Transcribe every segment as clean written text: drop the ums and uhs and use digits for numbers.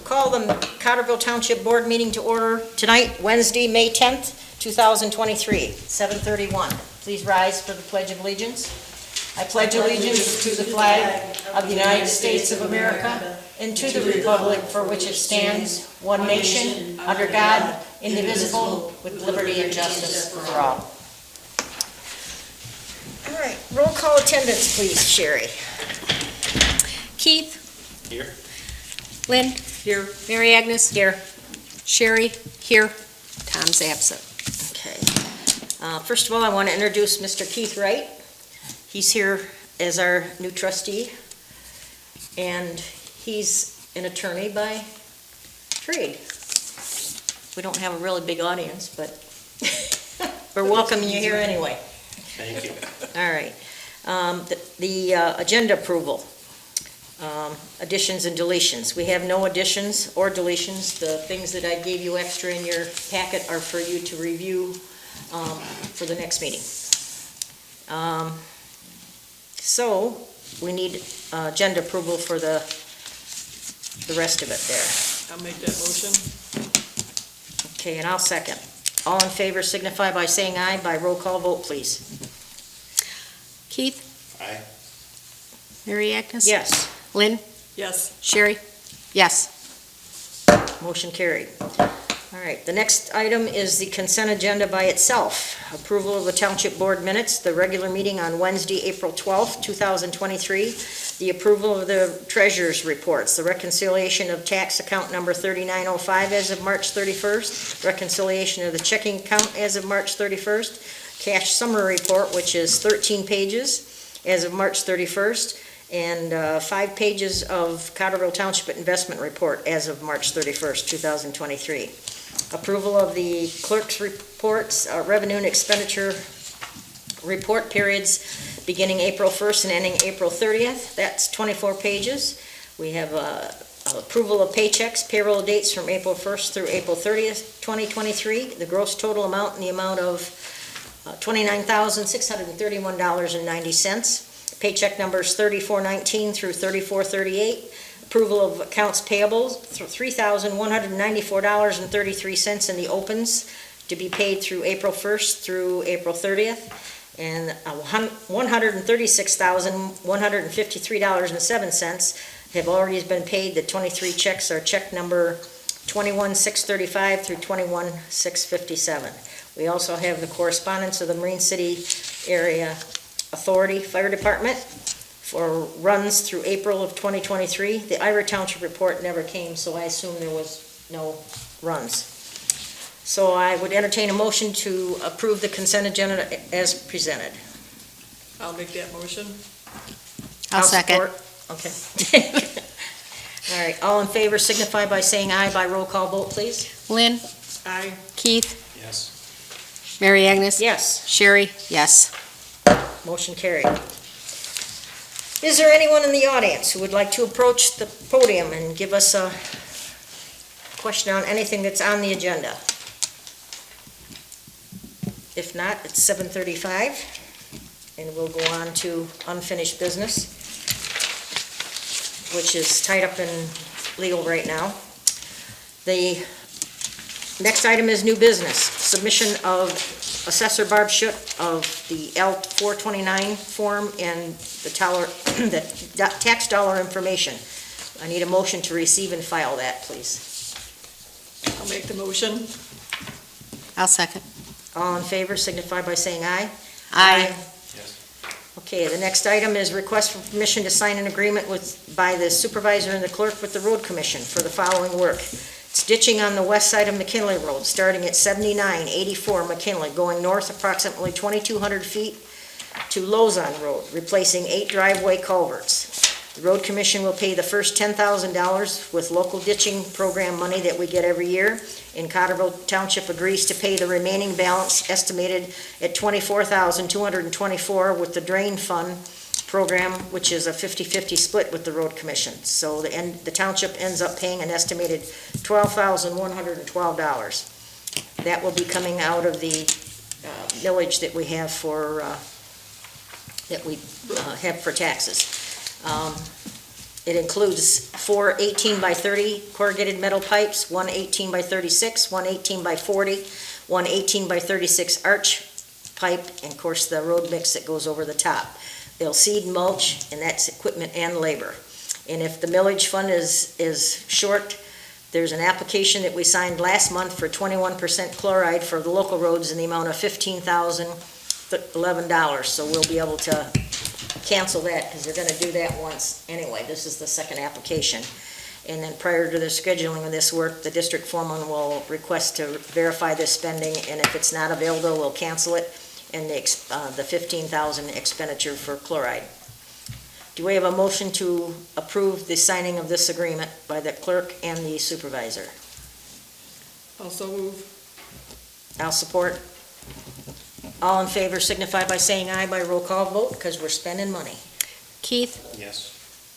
call the Cottrellville Township Board meeting to order tonight, Wednesday, May 10th, 2023, 7:31. Please rise for the Pledge of Allegiance. I pledge allegiance to the flag of the United States of America and to the republic for which it stands, one nation, under God, indivisible, with liberty and justice for all. All right, roll call attendance, please, Sherry. Keith? Here. Lynn? Here. Mary Agnes? Here. Sherry? Here. Tom's absent. Okay. First of all, I want to introduce Mr. Keith Wright. He's here as our new trustee, and he's an attorney by trade. We don't have a really big audience, but we're welcoming you here anyway. Thank you. All right. The agenda approval, additions and deletions. We have no additions or deletions. The things that I gave you extra in your packet are for you to review for the next meeting. So we need agenda approval for the rest of it there. I'll make that motion. Okay, and I'll second. All in favor signify by saying aye. By roll call vote, please. Keith? Aye. Mary Agnes? Yes. Lynn? Yes. Sherry? Yes. Motion carried. All right, the next item is the consent agenda by itself. Approval of the Township Board minutes, the regular meeting on Wednesday, April 12th, 2023. The approval of the treasurer's reports, the reconciliation of tax account number 3905 as of March 31st, reconciliation of the checking account as of March 31st, cash summary report, which is 13 pages as of March 31st, and 5 pages of Cottrellville Township investment report as of March 31st, 2023. Approval of the clerk's reports, revenue and expenditure report periods beginning April 1st and ending April 30th. That's 24 pages. We have approval of paychecks, payroll dates from April 1st through April 30th, 2023. The gross total amount in the amount of $29,631.90. Paycheck numbers 3419 through 3438. Approval of accounts payable, $3,194.33 in the opens to be paid through April 1st through April 30th, and $136,153.07 have already been paid. The 23 checks are check number 21635 through 21657. We also have the correspondence of the Marine City Area Authority Fire Department for runs through April of 2023. The Ira Township report never came, so I assume there was no runs. So I would entertain a motion to approve the consent agenda as presented. I'll make that motion. I'll second. Support. Okay. All right, all in favor signify by saying aye. By roll call vote, please. Lynn? Aye. Keith? Yes. Mary Agnes? Yes. Sherry? Yes. Motion carried. Is there anyone in the audience who would like to approach the podium and give us a question on anything that's on the agenda? If not, it's 7:35, and we'll go on to unfinished business, which is tied up in legal right now. The next item is new business, submission of Assessor Barb Schutt of the L429 form and the tax dollar information. I need a motion to receive and file that, please. I'll make the motion. I'll second. All in favor signify by saying aye. Aye. Yes. Okay, the next item is request for permission to sign an agreement by the supervisor and the clerk with the road commission for the following work. It's ditching on the west side of McKinley Road, starting at 7984 McKinley, going north approximately 2,200 feet to Lozon Road, replacing 8 driveway culverts. The road commission will pay the first $10,000 with local ditching program money that we get every year, and Cottrellville Township agrees to pay the remaining balance estimated at $24,224 with the drain fund program, which is a 50-50 split with the road commission. So the township ends up paying an estimated $12,112. That will be coming out of the millage that we have for taxes. It includes 4 18 by 30 corrugated metal pipes, 1 18 by 36, 1 18 by 40, 1 18 by 36 arch pipe, and of course the road mix that goes over the top. They'll seed and mulch, and that's equipment and labor. And if the millage fund is short, there's an application that we signed last month for 21% chloride for the local roads in the amount of $15,011. So we'll be able to cancel that because they're gonna do that once anyway. This is the second application. And then prior to the scheduling of this work, the district foreman will request to verify this spending, and if it's not available, we'll cancel it, and the 15,000 expenditure for chloride. Do we have a motion to approve the signing of this agreement by the clerk and the supervisor? Also move. I'll support. All in favor signify by saying aye by roll call vote, because we're spending money. Keith? Yes.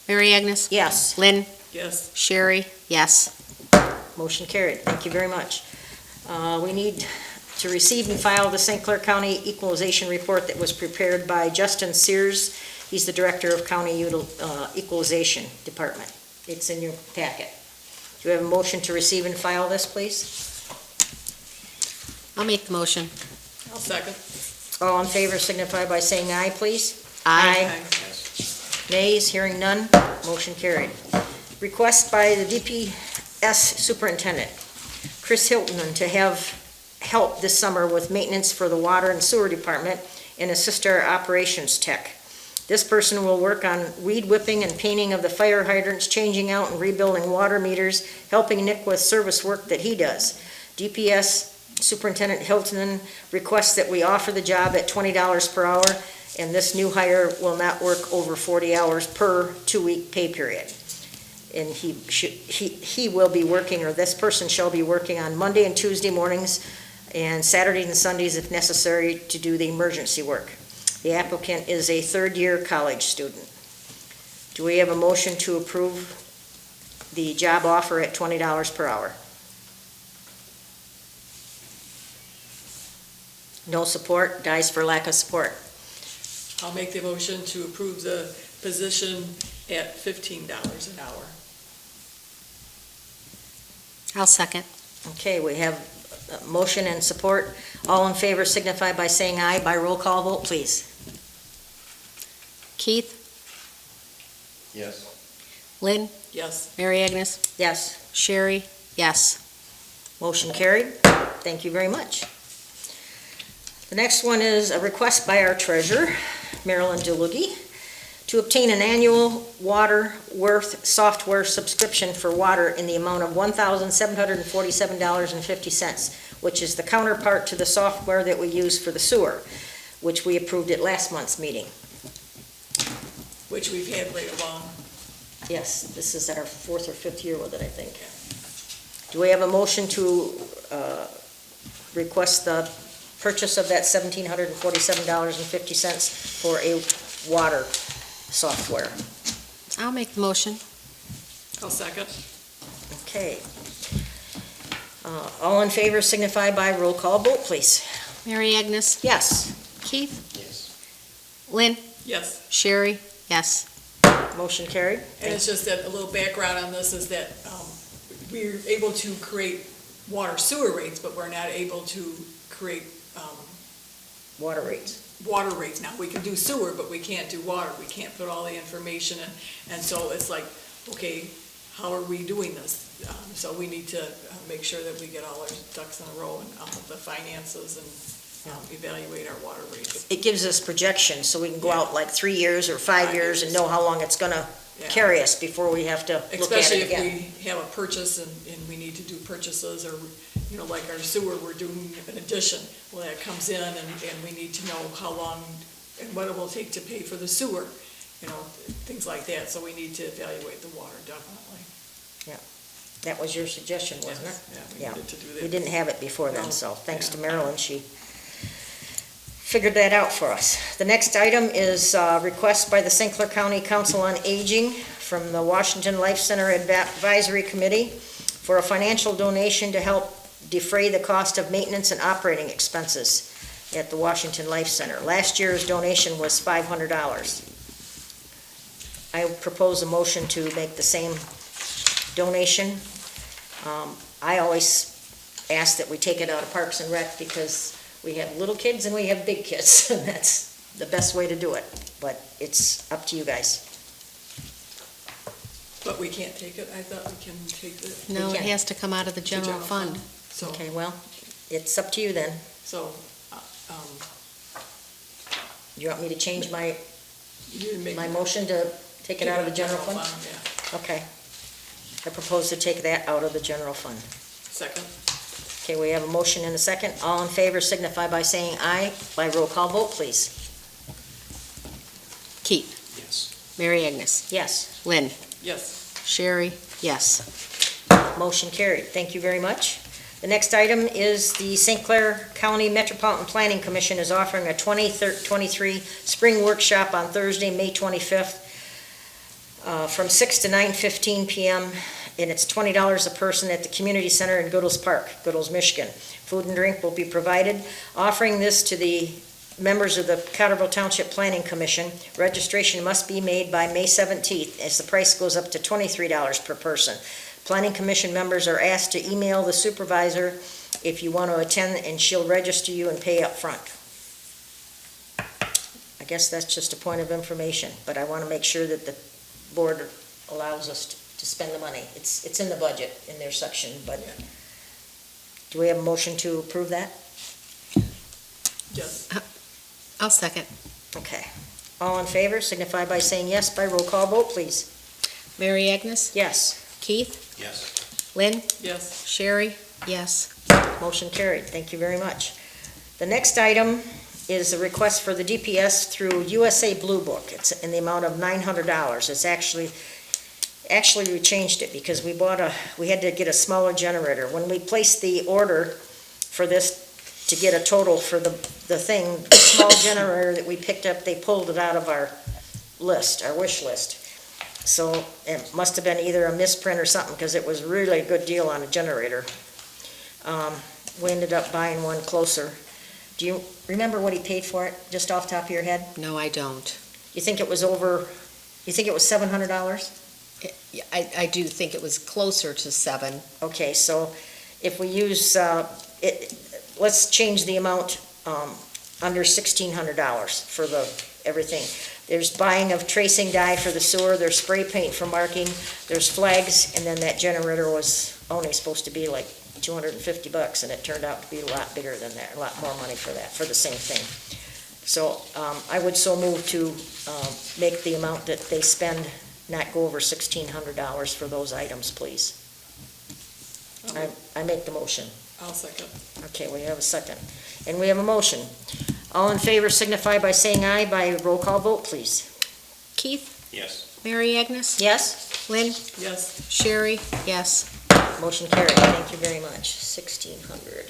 Mary Agnes? Yes, Lynn? Yes. Sherry? Yes. motion carried. Thank you very much. We need to receive and file the St. Clair County Equalization Report that was prepared by Justin Sears. He's the Director of County Equalization Department. It's in your packet. Do you have a motion to receive and file this, please? I'll make the motion. I'll second. All in favor signify by saying aye, please. Aye. Nays, hearing none, motion carried. Request by the DPS Superintendent, Chris Hilton, to have help this summer with maintenance for the Water and Sewer Department and assist our operations tech. This person will work on weed whipping and painting of the fire hydrants, changing out and rebuilding water meters, helping Nick with service work that he does. DPS Superintendent Hilton requests that we offer the job at $20 per hour, and this new hire will not work over 40 hours per 2-week pay period. And he will be working, or this person shall be working on Monday and Tuesday mornings and Saturdays and Sundays if necessary to do the emergency work. The applicant is a third-year college student. Do we have a motion to approve the job offer at $20 per hour? No support, dies for lack of support. I'll make the motion to approve the position at $15 an hour. I'll second. Okay, we have a motion and support. All in favor signify by saying aye by roll call vote, please. Keith? Yes. Lynn? Yes. Mary Agnes? Yes, Sherry? Yes. motion carried. Thank you very much. The next one is a request by our treasurer, Marilyn DeLugie, to obtain an annual water worth software subscription for water in the amount of $1,747.50, which is the counterpart to the software that we use for the sewer, which we approved at last month's meeting. Which we've had right along. Yes, this is our 4th or 5th year with it, I think. Do we have a motion to request the purchase of that $1,747.50 for a water software? I'll make the motion. I'll second. Okay. All in favor signify by roll call vote, please. Mary Agnes? Yes, Keith? Yes. Lynn? Yes. Sherry? Yes. motion carried. And it's just that a little background on this is that we're able to create water sewer rates, but we're not able to create Water rates. water rates. Now, we can do sewer, but we can't do water. We can't put all the information in. And so it's like, okay, how are we doing this? So we need to make sure that we get all our ducks in a row and the finances and evaluate our water rates. It gives us projections, so we can go out like 3 years or 5 years and know how long it's gonna Yeah. carry us before we have to look at Especially it if again. we have a purchase and we need to do purchases or, you know, like our sewer, we're doing an addition. Well, that comes in and we need to know how long and what it will take to pay for the sewer, you know, things like that. So we need to evaluate the water definitely. That was your suggestion, wasn't it? Yes, Yeah. we needed to do that. We didn't have it before No. then, so thanks to Yeah. Marilyn, she figured that out for us. The next item is a request by the St. Clair County Council on Aging from the Washington Life Center Advisory Committee for a financial donation to help defray the cost of maintenance and operating expenses at the Washington Life Center. Last year's donation was $500. I propose a motion to make the same donation. I always ask that we take it out of Parks and Rec because we have little kids and we have big kids, and that's the best way to do it, but it's up to you guys. But we can't take it, I thought we can take it. No, it can. has to come out of the general fund. So, Okay, well, it's up to you then. so, You want me to change my you make. motion to take it out of the general fund? Yeah, Okay. I propose to take that out of the general fund. second, Okay, we have a motion and a second. All in favor signify by saying aye. By roll call vote, please. Keith, Yes. Mary Agnes, Yes, Lynn, yes. Sherry, yes. motion carried. Thank you very much. The next item is the St. Clair County Metropolitan Planning Commission is offering a 2023 spring workshop on Thursday, May 25th, from 6 to 9:15 p.m., and it's $20 a person at the Community Center in Goodles Park, Goodles, Michigan. Food and drink will be provided. Offering this to the members of the Cottrellville Township Planning Commission. Registration must be made by May 17th, as the price goes up to $23 per person. Planning Commission members are asked to email the supervisor if you want to attend, and she'll register you and pay up front. I guess that's just a point of information, but I want to make sure that the board allows us to spend the money. It's in the budget, in their section, but do we have a motion to approve that? Yes, I'll second. Okay. All in favor signify by saying yes. By roll call vote, please. Mary Agnes, Yes. Keith, Yes. Lynn, yes. Sherry, yes. Motion carried. Thank you very much. The next item is a request for the DPS through USA Blue Book. It's in the amount of $900. It's actually we changed it because we had to get a smaller generator. When we placed the order for this to get a total for the thing, the small generator that we picked up, they pulled it out of our list, our wish list. So it must have been either a misprint or something, because it was really a good deal on a generator. We ended up buying one closer. Do you remember what he paid for it, just off the top of your head? No, I don't. You think it was $700? I do think it was closer to 7. Okay, so if we use, let's change the amount under $1,600 for everything. There's buying of tracing dye for the sewer, there's spray paint for marking, there's flags, and then that generator was only supposed to be like $250, and it turned out to be a lot bigger than that, a lot more money for that, for the same thing. So I would so move to make the amount that they spend not go over $1,600 for those items, please. I make the motion. I'll second. Okay, we have a second. And we have a motion. All in favor signify by saying aye. By roll call vote, please. Keith, Yes. Mary Agnes, Yes? Lynn, Yes, Sherry, yes. Motion carried. Thank you very much. 1,600.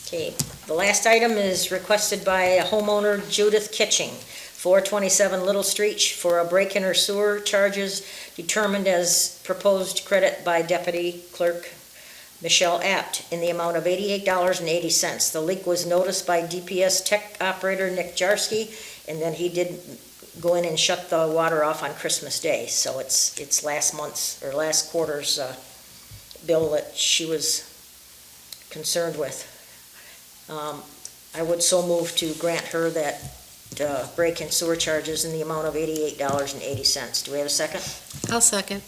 Okay, the last item is requested by homeowner Judith Kitching, 427 Little Street, for a break in her sewer charges determined as proposed credit by Deputy Clerk Michelle Apt in the amount of $88.80. The leak was noticed by DPS tech operator Nick Jarsky, and then he did go in and shut the water off on Christmas Day. So it's last month's, or last quarter's bill that she was concerned with. I would so move to grant her that break in sewer charges in the amount of $88.80. Do we have a second? I'll second.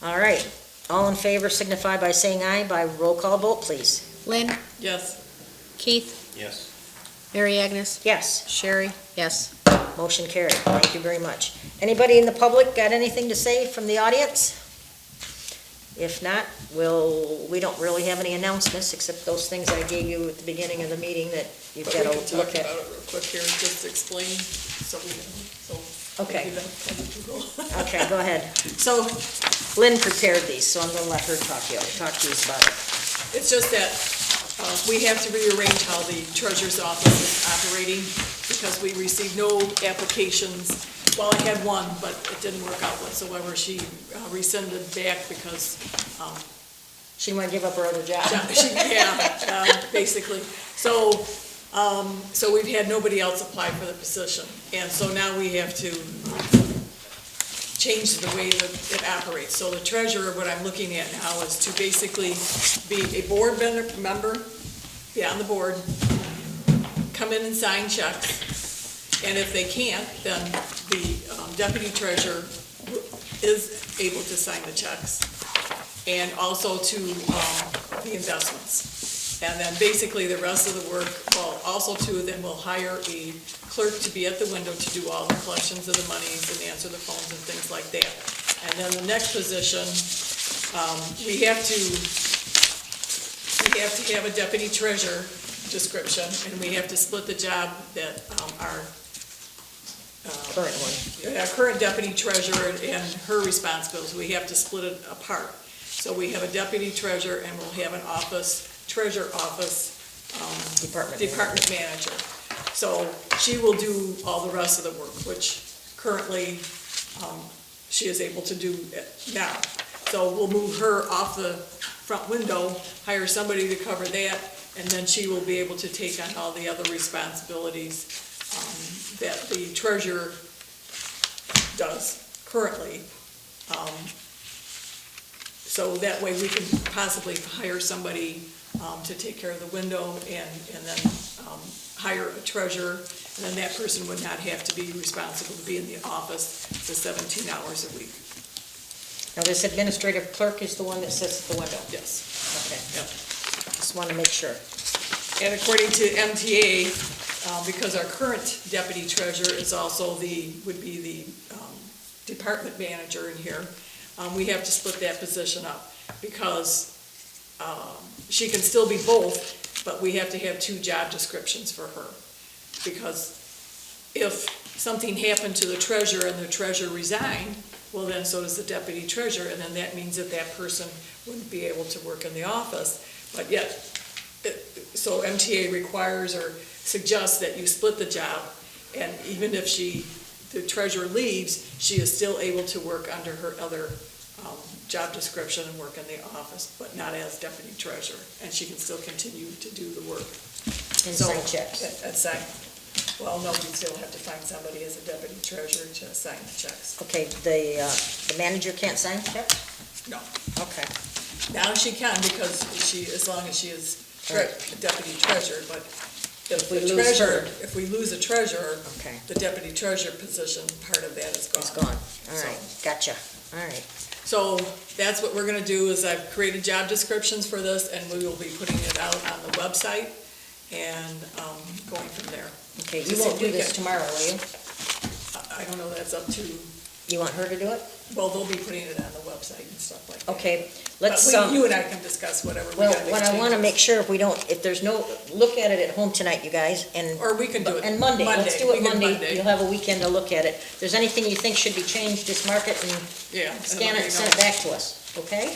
All right. All in favor signify by saying aye. By roll call vote, please. Lynn, yes. Keith, Yes. Mary Agnes, Yes. Sherry, yes. Motion carried. Thank you very much. Anybody in the public got anything to say from the audience? If not, we don't really have any announcements except those things I gave you at the beginning of the meeting that you've But got we to can talk look about at. it real quick here, just explain, so we can, so. Okay. maybe that- Okay, go ahead. So, Lynn prepared these, so I'm going to let her talk to you about it. it's just that, we have to rearrange how the treasurer's office is operating, because we received no applications. Well, I had one, but it didn't work out whatsoever. She rescinded back because, She might give up her other job. basically. So we've had nobody else apply for the position, and so now we have to change the way that it operates. So the treasurer, what I'm looking at now is to basically be a board member, be on the board, come in and sign checks, and if they can't, then the deputy treasurer is able to sign the checks, and also to the investments. And then basically the rest of the work, well, also too, then we'll hire a clerk to be at the window to do all the collections of the monies and answer the phones and things like that. And then the next position, we have to have a deputy treasurer description, and we have to split the job that our Current one. our current deputy treasurer and her responsibilities, we have to split it apart. So we have a deputy treasurer, and we'll have an treasurer office department manager. So she will do all the rest of the work, which currently she is able to do now. So we'll move her off the front window, hire somebody to cover that, and then she will be able to take on all the other responsibilities that the treasurer does currently. So that way we can possibly hire somebody to take care of the window and then hire a treasurer, and then that person would not have to be responsible to be in the office the 17 hours a week. Now, this administrative clerk is the one that sits at the window? Yes. Okay, Yep. just want to make sure. And according to MTA, because our current deputy treasurer is also would be the department manager in here, we have to split that position up, because she can still be both, but we have to have two job descriptions for her. Because if something happened to the treasurer and the treasurer resigned, well, then so does the deputy treasurer, and then that means that that person wouldn't be able to work in the office. But yet, so MTA requires or suggests that you split the job, and even if the treasurer leaves, she is still able to work under her other job description and work in the office, but not as deputy treasurer, and she can still continue to do the work. And sign checks. And sign, well, no, we still have to find somebody as a deputy treasurer to sign the checks. Okay, the manager can't sign checks? No. Okay. Now she can, because as long as she is deputy treasurer, but if we lose her. If we lose a treasurer, Okay. the deputy treasurer position, part of that is gone. It's gone. All So- right, gotcha. All right. So that's what we're gonna do, is I've created job descriptions for this, and we will be putting it out on the website and going from there. Okay, you Just won't if do we this can- tomorrow, will you? I don't know, that's up to, You want her to do it? well, they'll be putting it on the website and stuff like that. Okay, But let's, you and I can discuss whatever we well, gotta make what I want to changes. make sure, if there's no, look at it at home tonight, you guys, and. Or we can do it And Monday, let's do we it can Monday. You'll have a weekend to look at it. If there's anything you think should be changed, just mark it and Yeah. scan it and send it back to us, okay?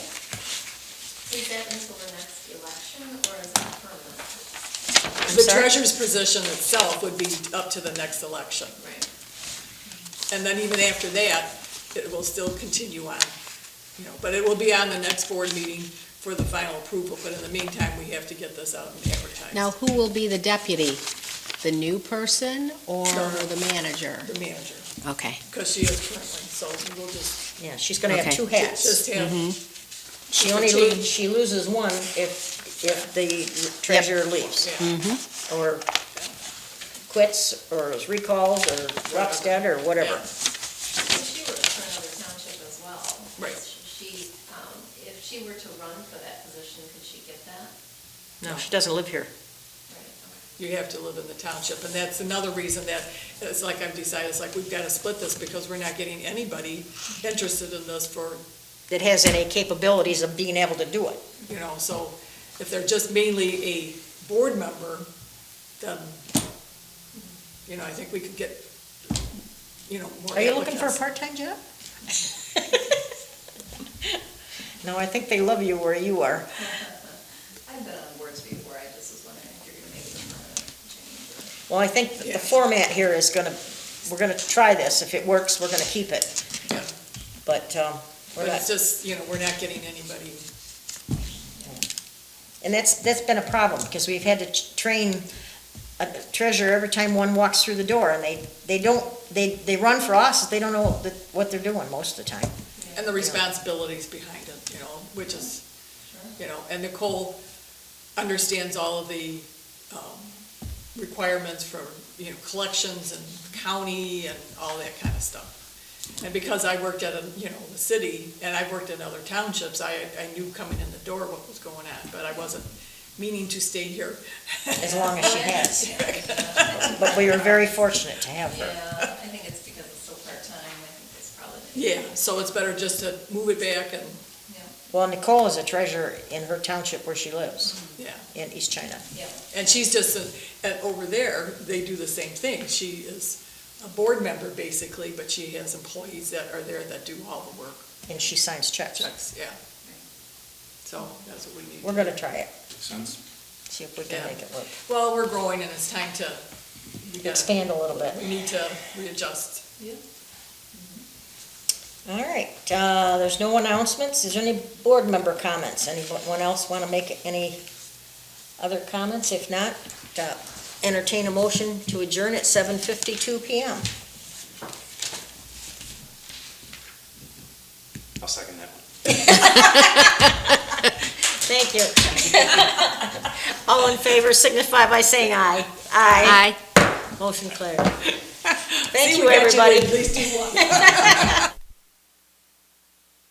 Is that until the next election, or is that permanent? The sorry? treasurer's position itself would be up to the next election. Right. And then even after that, it will still continue on, but it will be on the next board meeting for the final approval, but in the meantime, we have to get this out and advertise. Now, who will be the deputy? The new person or No. the manager? The manager, Okay. because she is currently, so we will just Yeah, she's gonna have Okay. two hats. just have, She loses one if the treasurer leaves, yeah, or quits, or is recalled, or drops dead, or whatever. Yeah. If she works for another township as well. Right. If she were to run for that position, could she get that? No, she doesn't live here. Right, you have to live in the township, and that's another reason that, it's like I've decided, it's like, we've got to split this, because we're not getting anybody interested in this for, That has any capabilities of being able to do it. so if they're just mainly a board member, then, I think we could get, more Are you looking for a applicants. part-time job? No, I think they love you where you are. I've been on boards before, I just was wondering if you're gonna make it a permanent change. Well, I think that Yeah. the format here is we're gonna try this. If it works, we're gonna keep it. Yeah. But, we're But not, it's just, we're not getting anybody, and that's been a problem, because we've had to train a treasurer every time one walks through the door, and they run for office, they don't know what they're doing most of the time. And the responsibilities behind it, which is, and Nicole understands all of the requirements for, collections and county and all that kind of stuff. And because I worked at the city, and I worked in other townships, I knew coming in the door what was going on, but I wasn't meaning to stay here. As long as she has. But we were very fortunate to have her. Yeah, I think it's because it's so part-time, I think it's probably. Yeah, so it's better just to move it back and, Well, Nicole is a treasurer in her township where she lives, yeah. in East China. And she's just, over there, they do the same thing. She is a board member, basically, but she has employees that are there that do all the work. And she signs checks. Checks, yeah. So that's what we need. We're gonna try it, Makes sense. see if we can Yeah. make it work. Well, we're growing and it's time to, Expand a little bit. we need to readjust. All right, there's no announcements. Is there any board member comments? Anyone else want to make any other comments? If not, entertain a motion to adjourn at 7:52 PM. I'll second that one. Thank you. All in favor signify by saying aye. Aye. Motion carried. Thank See, you, we got everybody. At least do one.